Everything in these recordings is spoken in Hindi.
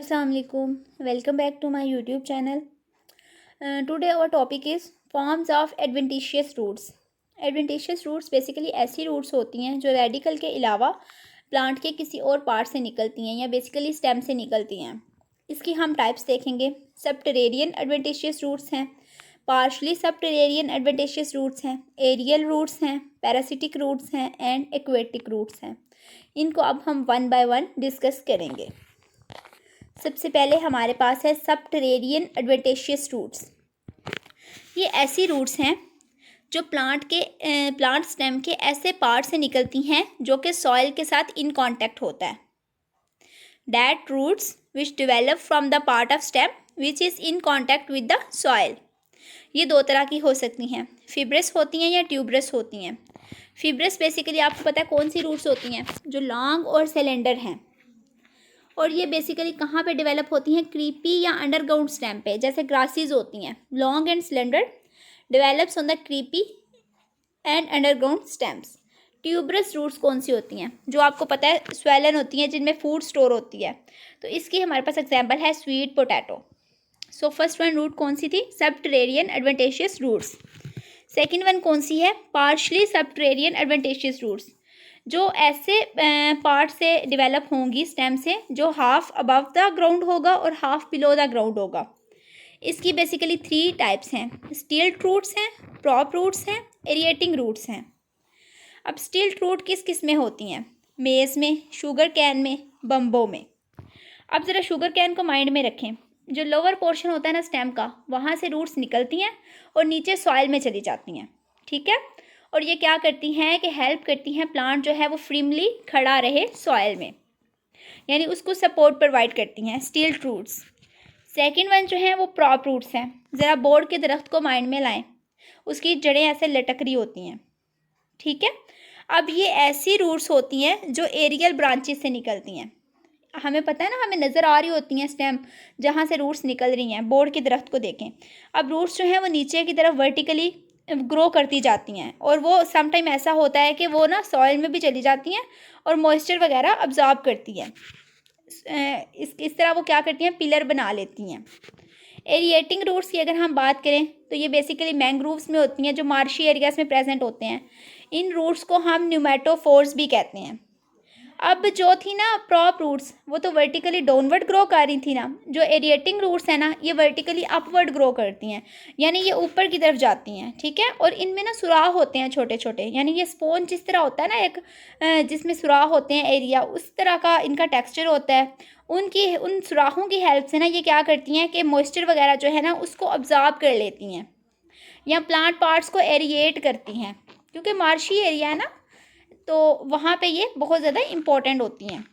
Assalamu alaikum. Welcome back to my YouTube channel. Today our topic is forms of adventitious roots. Adventitious roots basically ऐसी रूट्स होती हैं जो रेडिकल के अलावा प्लांट के किसी और पार्ट से निकलती हैं या बेसिकली स्टेम से निकलती हैं. इसकी हम टाइप्स देखेंगे. सबटेरेरियन एडवेंटिशियस रूट्स हैं, पार्शली सबटेरेरियन एडवेंटिशियस रूट्स हैं, एरियल रूट्स हैं, पैरासिटिक रूट्स हैं एंड एक्वेटिक रूट्स हैं. इनको अब हम वन बाय वन डिस्कस करेंगे. सबसे पहले हमारे पास है सबटेरेरियन एडवेंटिशियस रूट्स. ये ऐसी रूट्स हैं जो प्लांट स्टेम के ऐसे पार्ट से निकलती हैं जो कि सॉइल के साथ इन कांटेक्ट होता है. That roots which develop from the part of stem which is in contact with the soil. ये दो तरह की हो सकती हैं, फिब्रस होती हैं या ट्यूबरस होती हैं. फिब्रस बेसिकली आपको पता है कौन सी रूट्स होती हैं, जो लॉन्ग और सिलेंडर हैं, और ये बेसिकली कहाँ पे डेवलप होती हैं, क्रीपी या अंडरग्राउंड स्टेम पे. जैसे ग्रासेस होती हैं, long and cylinder, develops on the creepy and underground stems. Tuberous roots कौन सी होती हैं, जो आपको पता है स्वेलन होती हैं, जिनमें फूड स्टोर होती है. तो इसकी हमारे पास एग्जांपल है sweet potato. So first one root कौन सी थी, subterranean adventitious roots. Second one कौन सी है, पार्शली सबटेरेरियन एडवेंटिशियस रूट्स, जो ऐसे पार्ट से डेवलप होंगी स्टेम से जो हाफ अबव द ग्राउंड होगा और हाफ बिलो द ग्राउंड होगा. इसकी बेसिकली थ्री टाइप्स हैं, स्टिल्ट रूट्स हैं, प्रॉप रूट्स हैं, एरिएटिंग रूट्स हैं. अब स्टिल्ट रूट किस किस में होती हैं, मेज़ में, शुगर कैन में, बम्बो में. अब ज़रा शुगर कैन को माइंड में रखें. जो लोअर पोर्शन होता है ना स्टेम का, वहाँ से रूट्स निकलती हैं और नीचे सॉइल में चली जाती हैं. ठीक है, और ये क्या करती हैं कि हेल्प करती हैं प्लांट जो है वो फ्रीमली खड़ा रहे सॉइल में, यानी उसको सपोर्ट प्रोवाइड करती हैं, स्टिल्ट रूट्स. सेकंड वन जो है वो प्रॉप रूट्स हैं. ज़रा बोर्ड के दरख्त को माइंड में लाएं, उसकी जड़ें ऐसे लटक रही होती हैं. ठीक है, अब ये ऐसी रूट्स होती हैं जो एरियल ब्रांचेस से निकलती हैं. हमें पता है ना, हमें नज़र आ रही होती हैं स्टेम जहाँ से रूट्स निकल रही हैं. बोर्ड के दरख्त को देखें. अब रूट्स जो हैं वो नीचे की तरफ वर्टिकली ग्रो करती जाती हैं, और वो समटाइम ऐसा होता है कि वो ना सॉइल में भी चली जाती हैं और मॉइस्चर वगैरह अब्जॉर्ब करती हैं. इस तरह वो क्या करती हैं, पिलर बना लेती हैं. एरिएटिंग रूट्स की अगर हम बात करें तो ये बेसिकली मैंग्रोव्स में होती हैं, जो मार्शी एरियाज़ में प्रेजेंट होते हैं. इन रूट्स को हम न्यूमेटोफोर्स भी कहते हैं. अब जो थी ना प्रॉप रूट्स, वो तो वर्टिकली डाउनवर्ड ग्रो कर रही थी ना. जो एरिएटिंग रूट्स है ना, ये वर्टिकली अपवर्ड ग्रो करती हैं, यानी ये ऊपर की तरफ जाती हैं. ठीक है, और इनमें ना सुराख होते हैं छोटे छोटे, यानी ये स्पॉन्ज जिस तरह होता है ना एक, जिसमें सुराख होते हैं एरिया, उस तरह का इनका टेक्सचर होता है. उन सुराखों की हेल्प से ना ये क्या करती हैं कि मॉइस्चर वगैरह जो है ना उसको अब्जॉर्ब कर लेती हैं, या प्लांट पार्ट्स को एरिएट करती हैं, क्योंकि मार्शी एरिया है ना, तो वहाँ पे ये बहुत ज़्यादा इम्पोर्टेंट होती हैं.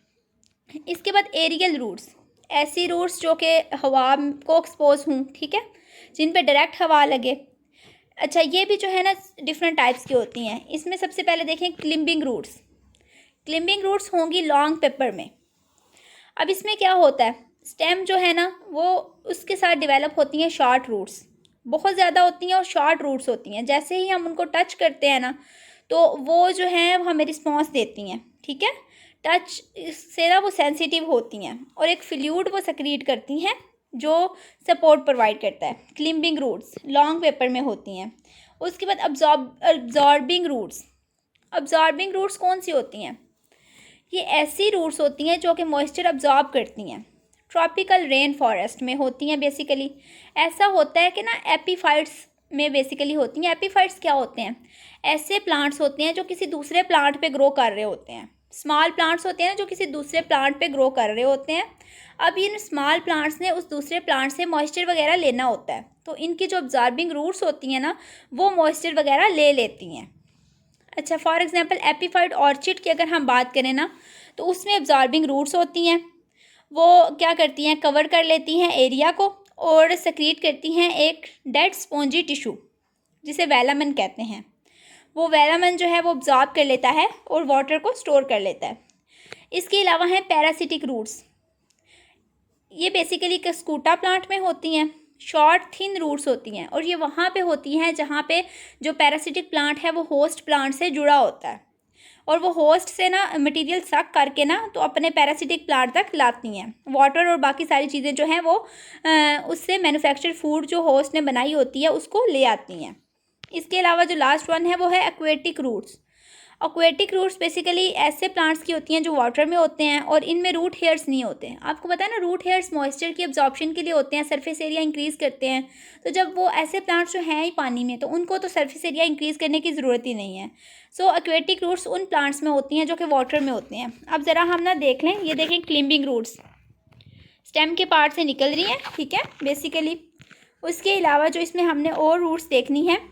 इसके बाद एरियल रूट्स, ऐसी रूट्स जो कि हवा को एक्सपोज हों, ठीक है, जिन पे डायरेक्ट हवा लगे. अच्छा, ये भी जो है ना डिफरेंट टाइप्स की होती हैं. इसमें सबसे पहले देखें क्लिम्बिंग रूट्स. क्लिम्बिंग रूट्स होंगी लॉन्ग पेपर में. अब इसमें क्या होता है, स्टेम जो है ना वो उसके साथ डेवलप होती हैं शॉर्ट रूट्स, बहुत ज़्यादा होती हैं और शॉर्ट रूट्स होती हैं. जैसे ही हम उनको टच करते हैं ना, तो वो जो है हमें रिस्पॉन्स देती हैं. ठीक है, टच से ना वो सेंसिटिव होती हैं और एक फ्लूइड वो सेक्रीट करती हैं जो सपोर्ट प्रोवाइड करता है. क्लिम्बिंग रूट्स लॉन्ग पेपर में होती हैं. उसके बाद अब्जॉर्बिंग रूट्स. अब्जॉर्बिंग रूट्स कौन सी होती हैं, ये ऐसी रूट्स होती हैं जो कि मॉइस्चर अब्जॉर्ब करती हैं. ट्रॉपिकल रेन फॉरेस्ट में होती हैं. बेसिकली ऐसा होता है कि ना एपीफाइट्स में बेसिकली होती हैं. एपीफाइट्स क्या होते हैं, ऐसे प्लांट्स होते हैं जो किसी दूसरे प्लांट पे ग्रो कर रहे होते हैं. स्मॉल प्लांट्स होते हैं ना जो किसी दूसरे प्लांट पे ग्रो कर रहे होते हैं. अब इन स्मॉल प्लांट्स ने उस दूसरे प्लांट से मॉइस्चर वगैरह लेना होता है, तो इनकी जो अब्जॉर्बिंग रूट्स होती हैं ना वो मॉइस्चर वगैरह ले लेती हैं. अच्छा, फॉर एग्जांपल एपीफाइट ऑर्चिड की अगर हम बात करें ना, तो उसमें अब्जॉर्बिंग रूट्स होती हैं. वो क्या करती हैं, कवर कर लेती हैं एरिया को और सेक्रीट करती हैं एक डेड स्पॉन्जी टिश्यू जिसे वेलामन कहते हैं. वो वेलामन जो है वो अब्जॉर्ब कर लेता है और वाटर को स्टोर कर लेता है. इसके अलावा हैं पैरासिटिक रूट्स. ये बेसिकली कस्कूटा प्लांट में होती हैं. शॉर्ट थिन रूट्स होती हैं और ये वहाँ पे होती हैं जहाँ पे जो पैरासिटिक प्लांट है वो होस्ट प्लांट से जुड़ा होता है. और वो होस्ट से ना मटेरियल सक करके ना तो अपने पैरासिटिक प्लांट तक लाती हैं। वाटर और बाकी सारी चीज़ें जो हैं वो उससे मैन्युफैक्चर्ड फूड जो होस्ट ने बनाई होती है उसको ले आती हैं। इसके अलावा जो लास्ट वन है वो है aquatic roots. Aquatic roots basically ऐसे प्लांट्स की होती हैं जो वाटर में होते हैं और इनमें रूट हेयर्स नहीं होते हैं। आपको पता है ना, रूट हेयर्स मॉइस्चर की एब्जॉर्प्शन के लिए होते हैं, सरफेस एरिया इंक्रीज़ करते हैं। तो जब वो ऐसे प्लांट्स जो हैं ही पानी में, तो उनको तो सरफेस एरिया इंक्रीज़ करने की ज़रूरत ही नहीं है। सो एक्वेटिक रूट्स उन प्लांट्स में होती हैं जो कि वाटर में होते हैं। अब ज़रा हम ना देख लें, ये देखें क्लिम्बिंग रूट्स स्टेम के पार्ट से निकल रही हैं, ठीक है बेसिकली। उसके अलावा जो इसमें हमने और रूट्स देखनी है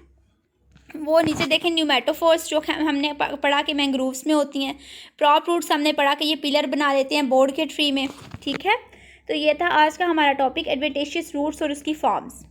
वो नीचे देखें, न्यूमेटोफोर्स जो हमने पढ़ा कि मैंग्रोव्स में होती हैं। प्रॉप रूट्स हमने पढ़ा कि ये पिलर बना लेते हैं बोर्ड के ट्री में, ठीक है। तो ये था आज का हमारा टॉपिक एडवेंटिशियस रूट्स और उसकी फॉर्म्स।